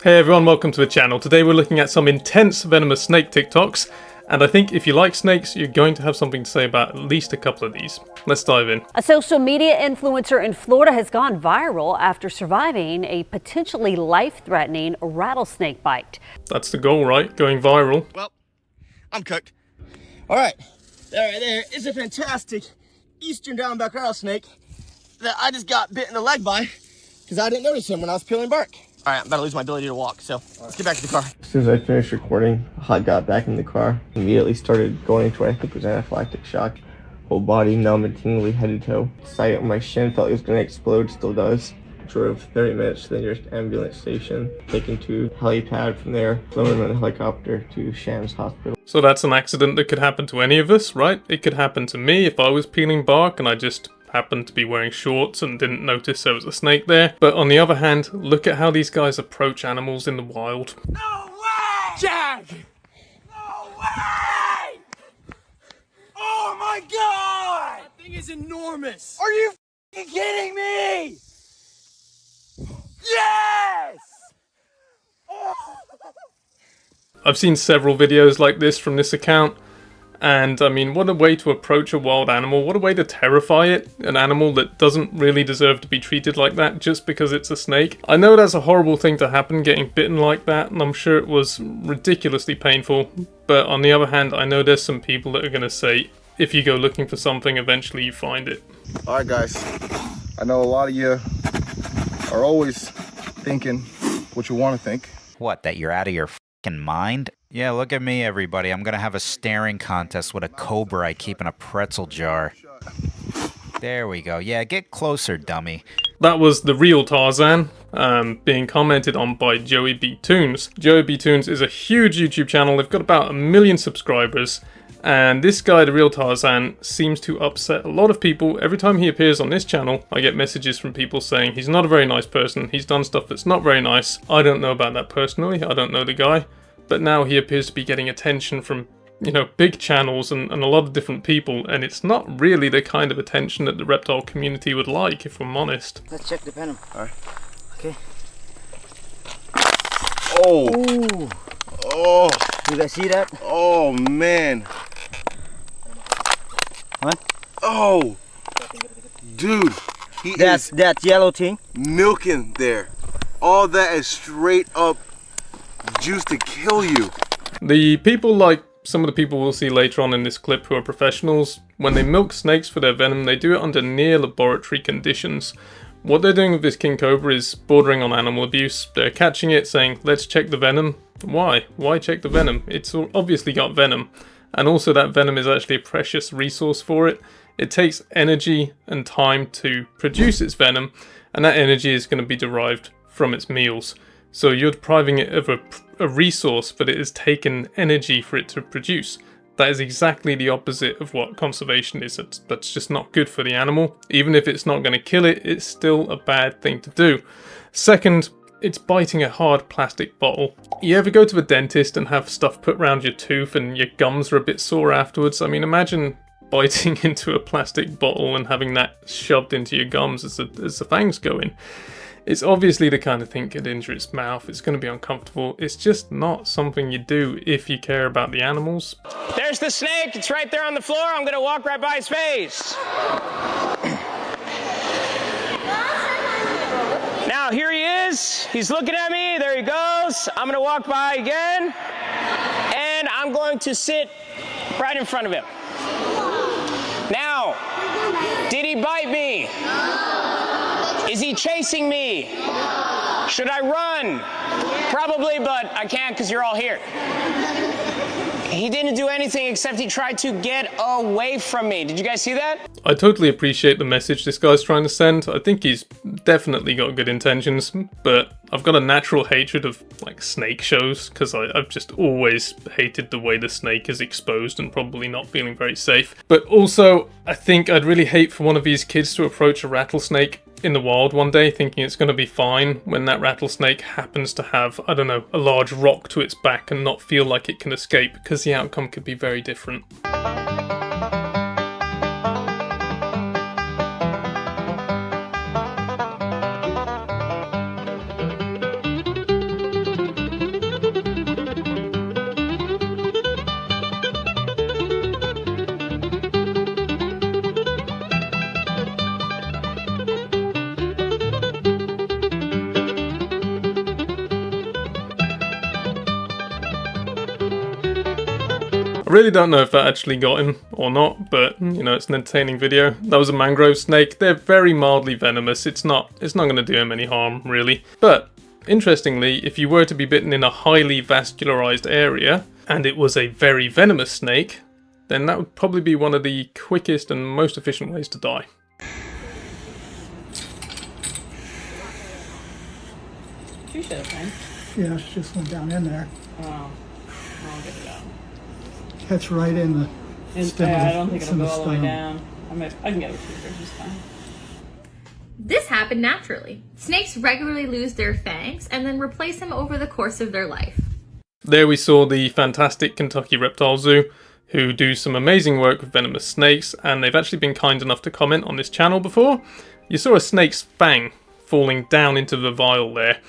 Hey everyone, welcome to the channel. Today we're looking at some intense venomous snake TikToks, and I think if you like snakes, you're going to have something to say about at least a couple of these. Let's dive in. A social media influencer in Florida has gone viral after surviving a potentially life-threatening rattlesnake bite. That's the goal, right? Going viral. Well, I'm cooked. All right, that right there is a fantastic eastern downback rattlesnake that I just got bit in the leg by because I didn't notice him when I was peeling bark. All right, I'm about to lose my ability to walk, so let's get back to the car. As soon as I finished recording, I got back in the car, immediately started going into what I think was anaphylactic shock. Whole body numb and tingly head to toe. Sight on my shin felt it was gonna explode, still does. Drove 30 minutes to the nearest ambulance station, taken to helipad from there, flown in a helicopter to Shams Hospital. So that's an accident that could happen to any of us, right? It could happen to me if I was peeling bark and I just happened to be wearing shorts and didn't notice there was a snake there. But on the other hand, look at how these guys approach animals in the wild. No way! Jack! No way! Oh my god! That thing is enormous! Are you f***ing kidding me? Yes! Oh. I've seen several videos like this from this account, and I mean, what a way to approach a wild animal, what a way to terrify it, an animal that doesn't really deserve to be treated like that just because it's a snake. I know that's a horrible thing to happen, getting bitten like that, and I'm sure it was ridiculously painful, but on the other hand, I know there's some people that are going to say, if you go looking for something, eventually you find it. Alright guys, I know a lot of you are always thinking what you want to think. What, that you're out of your f***ing mind? Yeah, look at me, everybody. I'm gonna have a staring contest with a cobra I keep in a pretzel jar. There we go. Yeah, get closer, dummy. That was the real Tarzan, being commented on by Joey B. Toons. Joey B. Toons is a huge YouTube channel. They've got about 1 million subscribers. And this guy, the real Tarzan, seems to upset a lot of people. Every time he appears on this channel, I get messages from people saying he's not a very nice person. He's done stuff that's not very nice. I don't know about that personally. I don't know the guy. But now he appears to be getting attention from, you know, big channels and a lot of different people. And it's not really the kind of attention that the reptile community would like, if I'm honest. Let's check the venom. Alright. Okay. Oh! Ooh. Oh! You guys see that? Oh man! What? Oh! Dude! That's that yellow thing. Milking there. All that is straight up juice to kill you. The people, like some of the people we'll see later on in this clip who are professionals, when they milk snakes for their venom, they do it under near laboratory conditions. What they're doing with this king cobra is bordering on animal abuse. They're catching it, saying, let's check the venom. Why? Why check the venom? It's obviously got venom. And also that venom is actually a precious resource for it. It takes energy and time to produce its venom, and that energy is going to be derived from its meals. So you're depriving it of a resource, but it has taken energy for it to produce. That is exactly the opposite of what conservation is. That's just not good for the animal. Even if it's not going to kill it, it's still a bad thing to do. Second, it's biting a hard plastic bottle. You ever go to the dentist and have stuff put around your tooth and your gums are a bit sore afterwards? I mean, imagine biting into a plastic bottle and having that shoved into your gums as the fangs go in. It's obviously the kind of thing that could injure its mouth. It's going to be uncomfortable. It's just not something you do if you care about the animals. There's the snake. It's right there on the floor. I'm going to walk right by his face. Now, here he is. He's looking at me. There he goes. I'm going to walk by again. And I'm going to sit right in front of him. Now, did he bite me? Is he chasing me? Should I run? Probably, but I can't because you're all here. He didn't do anything except he tried to get away from me. Did you guys see that? I totally appreciate the message this guy's trying to send. I think he's definitely got good intentions, but I've got a natural hatred of like snake shows because I've just always hated the way the snake is exposed and probably not feeling very safe. But also, I think I'd really hate for one of these kids to approach a rattlesnake in the wild one day thinking it's going to be fine when that rattlesnake happens to have, I don't know, a large rock to its back and not feel like it can escape, because the outcome could be very different. I really don't know if that actually got him or not, but you know, it's an entertaining video. That was a mangrove snake. They're very mildly venomous. It's not going to do him any harm, really. But interestingly, if you were to be bitten in a highly vascularized area, and it was a very venomous snake, then that would probably be one of the quickest and most efficient ways to die. She should have been. Yeah, she just went down in there. Oh, I'll get it out. Catch right in the stem. I don't think It's it'll in go the all the way stem. down. I can get it with scissors, it's fine. This happened naturally. Snakes regularly lose their fangs and then replace them over the course of their life. There we saw the fantastic Kentucky Reptile Zoo, who do some amazing work with venomous snakes, and they've actually been kind enough to comment on this channel before. You saw a snake's fang falling down into the vial there.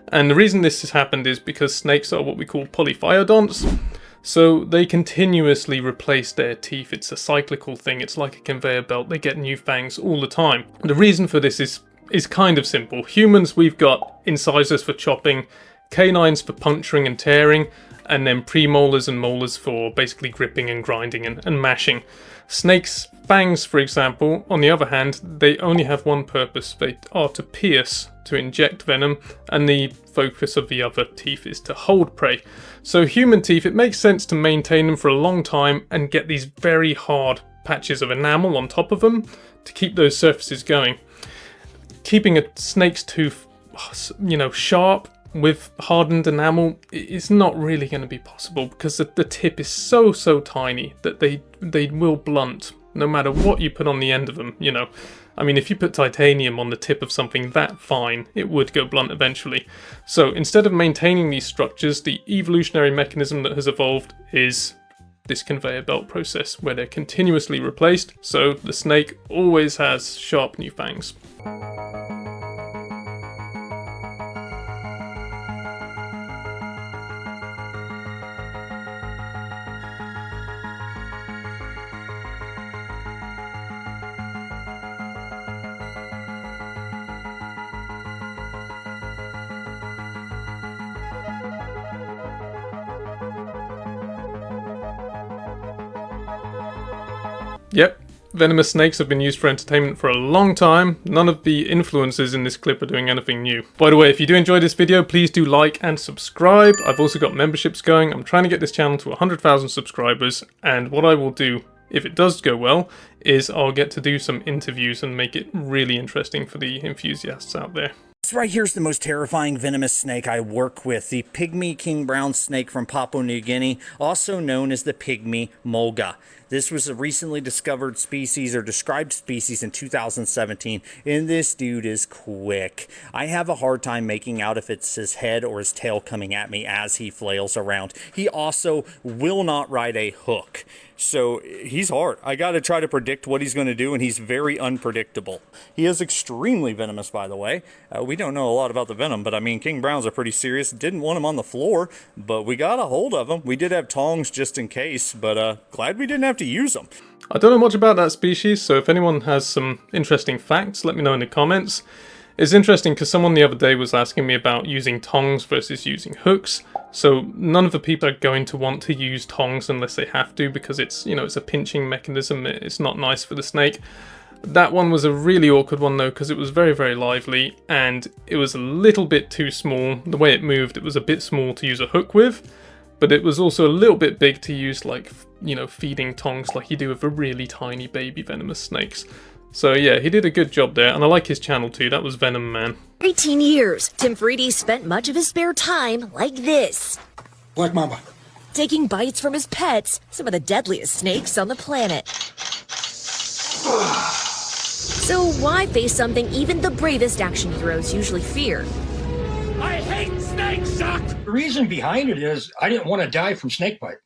And the reason this has happened is because snakes are what we call polyphyodonts. So they continuously replace their teeth. It's a cyclical thing. It's like a conveyor belt. They get new fangs all the time. The reason for this is kind of simple. Humans, we've got incisors for chopping, canines for puncturing and tearing, and then premolars and molars for basically gripping and grinding and mashing. Snakes' fangs, for example, on the other hand, they only have one purpose. They are to pierce, to inject venom, and the focus of the other teeth is to hold prey. So human teeth, it makes sense to maintain them for a long time and get these very hard patches of enamel on top of them to keep those surfaces going. Keeping a snake's tooth, you know, sharp with hardened enamel is not really going to be possible because the tip is so tiny that they will blunt no matter what you put on the end of them, you know. I mean, if you put titanium on the tip of something that fine, it would go blunt eventually. So instead of maintaining these structures, the evolutionary mechanism that has evolved is this conveyor belt process where they're continuously replaced, so the snake always has sharp new fangs. Yep, venomous snakes have been used for entertainment for a long time. None of the influencers in this clip are doing anything new. By the way, if you do enjoy this video, please do like and subscribe. I've also got memberships going. I'm trying to get this channel to 100,000 subscribers, and what I will do, if it does go well, is I'll get to do some interviews and make it really interesting for the enthusiasts out there. This right here is the most terrifying venomous snake I work with, the pygmy king brown snake from Papua New Guinea, also known as the pygmy mulga. This was a recently discovered species or described species in 2017, and this dude is quick. I have a hard time making out if it's his head or his tail coming at me as he flails around. He also will not ride a hook. So he's hard. I got to try to predict what he's going to do, and he's very unpredictable. He is extremely venomous, by the way. We don't know a lot about the venom, but I mean, king browns are pretty serious. Didn't want him on the floor, but we got a hold of him. We did have tongs just in case, but glad we didn't have to use them. I don't know much about that species, so if anyone has some interesting facts, let me know in the comments. It's interesting because someone the other day was asking me about using tongs versus using hooks. So none of the people are going to want to use tongs unless they have to, because it's, you know, it's a pinching mechanism. It's not nice for the snake. That one was a really awkward one though, because it was very lively and it was a little bit too small. The way it moved, it was a bit small to use a hook with, but it was also a little bit big to use, like, you know, feeding tongs like you do with a really tiny baby venomous snakes. So yeah, he did a good job there, and I like his channel too. That was Venom Man. 18 years, Tim Freedy spent much of his spare time like this. Black Mamba. Taking bites from his pets, some of the deadliest snakes on the planet. So why face something even the bravest action heroes usually fear? I hate snakes, Doc! The reason behind it is I didn't want to die from snake bite.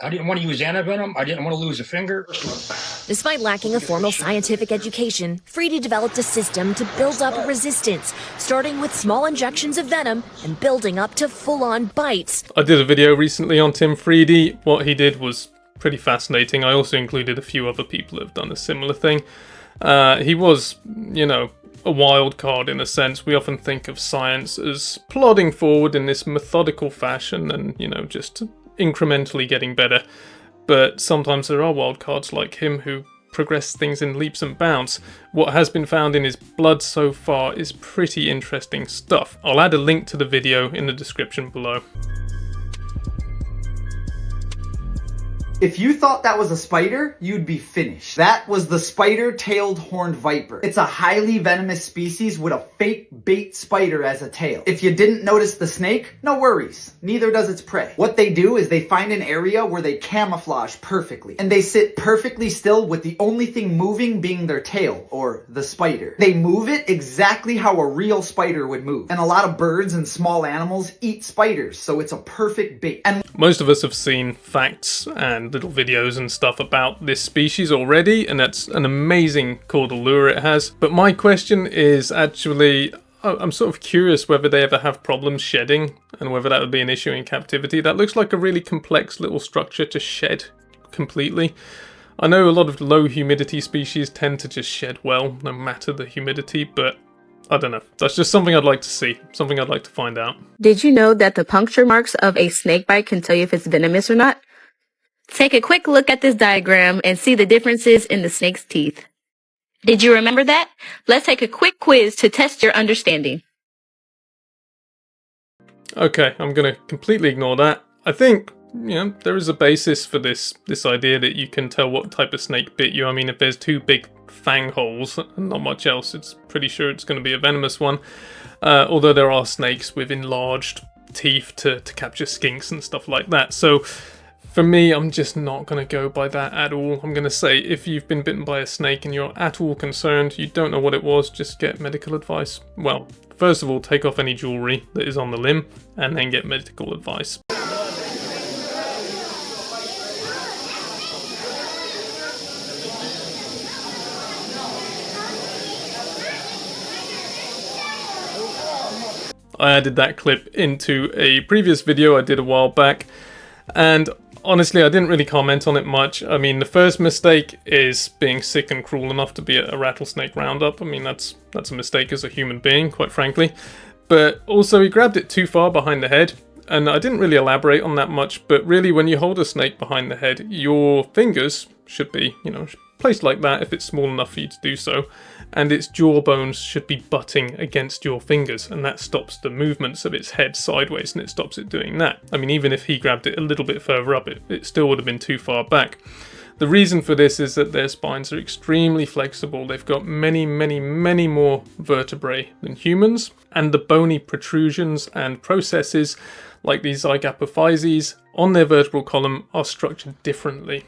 I didn't want to use antivenom. I didn't want to lose a finger. Despite lacking a formal scientific education, Freedy developed a system to build up a resistance, starting with small injections of venom and building up to full-on bites. I did a video recently on Tim Freedy. What he did was pretty fascinating. I also included a few other people that have done a similar thing. He was, you know, a wild card in a sense. We often think of science as plodding forward in this methodical fashion and, you know, just incrementally getting better. but sometimes there are wild cards like him who progress things in leaps and bounds. What has been found in his blood so far is pretty interesting stuff. I'll add a link to the video in the description below. If you thought that was a spider, you'd be finished. That was the spider-tailed horned viper. It's a highly venomous species with a fake bait spider as a tail. If you didn't notice the snake, no worries. Neither does its prey. What they do is they find an area where they camouflage perfectly. And they sit perfectly still with the only thing moving being their tail, or the spider. They move it exactly how a real spider would move. And a lot of birds and small animals eat spiders, so it's a perfect bait. And most of us have seen facts and little videos and stuff about this species already, and that's an amazing caudal lure it has. But my question is actually, I'm sort of curious whether they ever have problems shedding and whether that would be an issue in captivity. That looks like a really complex little structure to shed completely. I know a lot of low humidity species tend to just shed well, no matter the humidity, but I don't know. That's just something I'd like to see, something I'd like to find out. Did you know that the puncture marks of a snake bite can tell you if it's venomous or not? Take a quick look at this diagram and see the differences in the snake's teeth. Did you remember that? Let's take a quick quiz to test your understanding. Okay, I'm going to completely ignore that. I think, there is a basis for this idea that you can tell what type of snake bit you. I mean, if there's two big fang holes and not much else, it's pretty sure it's going to be a venomous one. Although there are snakes with enlarged teeth to capture skinks and stuff like that. So for me, I'm just not going to go by that at all. I'm going to say if you've been bitten by a snake and you're at all concerned, you don't know what it was, just get medical advice. Well, first of all, take off any jewellery that is on the limb and then get medical advice. I added that clip into a previous video I did a while back, and honestly I didn't really comment on it much. I mean, the first mistake is being sick and cruel enough to be at a rattlesnake roundup. I mean, that's a mistake as a human being, quite frankly. But also he grabbed it too far behind the head, and I didn't really elaborate on that much, but really when you hold a snake behind the head, your fingers should be, placed like that if it's small enough for you to do so, and its jaw bones should be butting against your fingers, and that stops the movements of its head sideways, and it stops it doing that. I mean, even if he grabbed it a little bit further up, it still would have been too far back. The reason for this is that their spines are extremely flexible. They've got many, many, many more vertebrae than humans, and the bony protrusions and processes like these zygapophyses on their vertebral column are structured differently.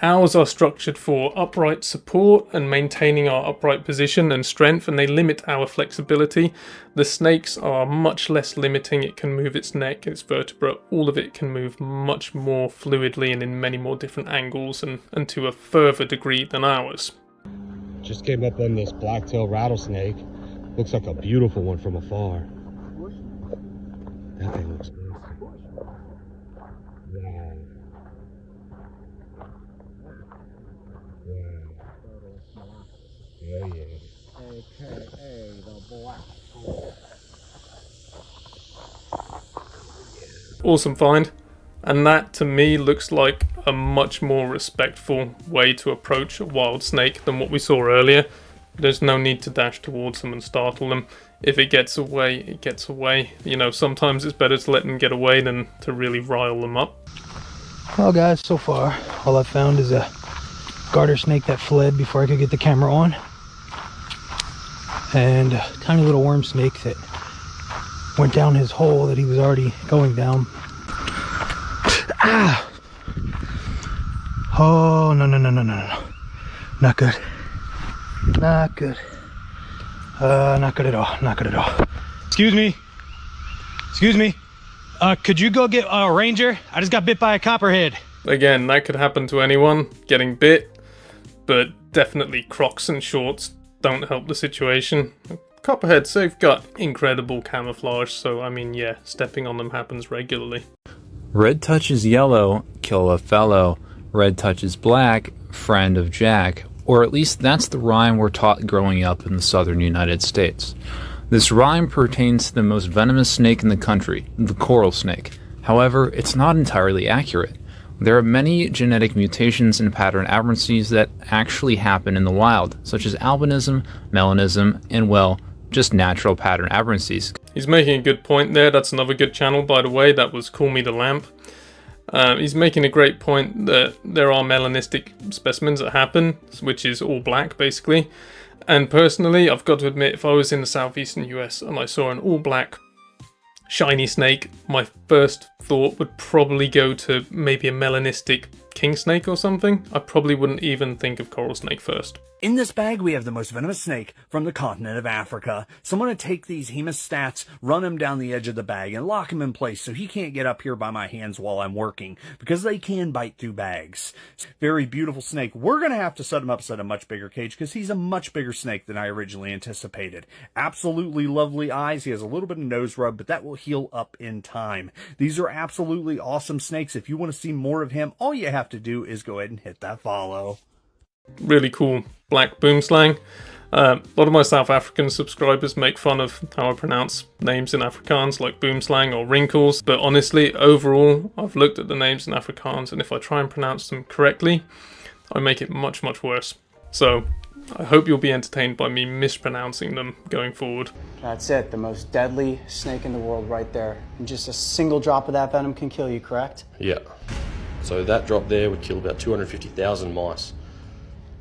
Ours are structured for upright support and maintaining our upright position and strength, and they limit our flexibility. The snakes are much less limiting. It can move its neck, its vertebra, all of it can move much more fluidly and in many more different angles and to a further degree than ours. Just came up on this black-tailed rattlesnake. Looks like a beautiful one from afar. That thing looks nice. Wow. Yeah, yeah. AKA the black. Awesome find, and that to me looks like a much more respectful way to approach a wild snake than what we saw earlier. There's no need to dash towards them and startle them. If it gets away, it gets away. Sometimes it's better to let them get away than to really rile them up. Well guys, so far all I've found is a garter snake that fled before I could get the camera on, and a tiny little worm snake that went down his hole that he was already going down. Ah! Oh, no. Not good. Not good. Not good at all. Not good at all. Excuse me. Could you go get a ranger? I just got bit by a copperhead. Again, that could happen to anyone, getting bit, but definitely Crocs and shorts don't help the situation. Copperheads, they've got incredible camouflage, so I mean, yeah, stepping on them happens regularly. Red touches yellow, kill a fellow. Red touches black, friend of Jack. Or at least that's the rhyme we're taught growing up in the southern United States. This rhyme pertains to the most venomous snake in the country, the coral snake. However, it's not entirely accurate. There are many genetic mutations and pattern aberrancies that actually happen in the wild, such as albinism, melanism, and well, just natural pattern aberrancies. He's making a good point there. That's another good channel, by the way. That was Call Me the Lamp. He's making a great point that there are melanistic specimens that happen, which is all black, basically. And personally, I've got to admit, if I was in the southeastern US and I saw an all black shiny snake, my first thought would probably go to maybe a melanistic king snake or something. I probably wouldn't even think of coral snake first. In this bag, we have the most venomous snake from the continent of Africa. So I'm going to take these hemostats, run him down the edge of the bag, and lock him in place so he can't get up here by my hands while I'm working, because they can bite through bags. Very beautiful snake. We're going to have to set him up in a much bigger cage, because he's a much bigger snake than I originally anticipated. Absolutely lovely eyes. He has a little bit of nose rub, but that will heal up in time. These are absolutely awesome snakes. If you want to see more of him, all you have to do is go ahead and hit that follow. Really cool black boom slang. A lot of my South African subscribers make fun of how I pronounce names in Afrikaans, like boom slang or wrinkles, but honestly, overall, I've looked at the names in Afrikaans, and if I try and pronounce them correctly, I make it much, much worse. So, I hope you'll be entertained by me mispronouncing them going forward. That's it, the most deadly snake in the world right there. And just a single drop of that venom can kill you, correct? Yeah. So that drop there would kill about 250,000 mice.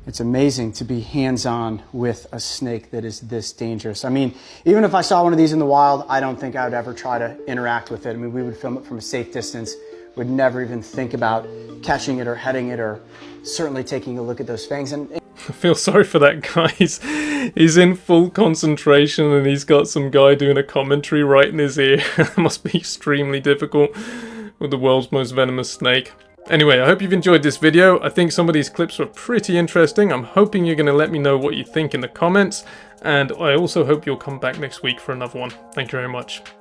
It's amazing to be hands-on with a snake that is this dangerous. I mean, even if I saw one of these in the wild, I don't think I would ever try to interact with it. I mean, we would film it from a safe distance, would never even think about catching it or heading it, or certainly taking a look at those fangs. And I feel sorry for that guy. He's in full concentration and he's got some guy doing a commentary right in his ear. It must be extremely difficult with the world's most venomous snake. Anyway, I hope you've enjoyed this video. I think some of these clips were pretty interesting. I'm hoping you're going to let me know what you think in the comments. And I also hope you'll come back next week for another one. Thank you very much.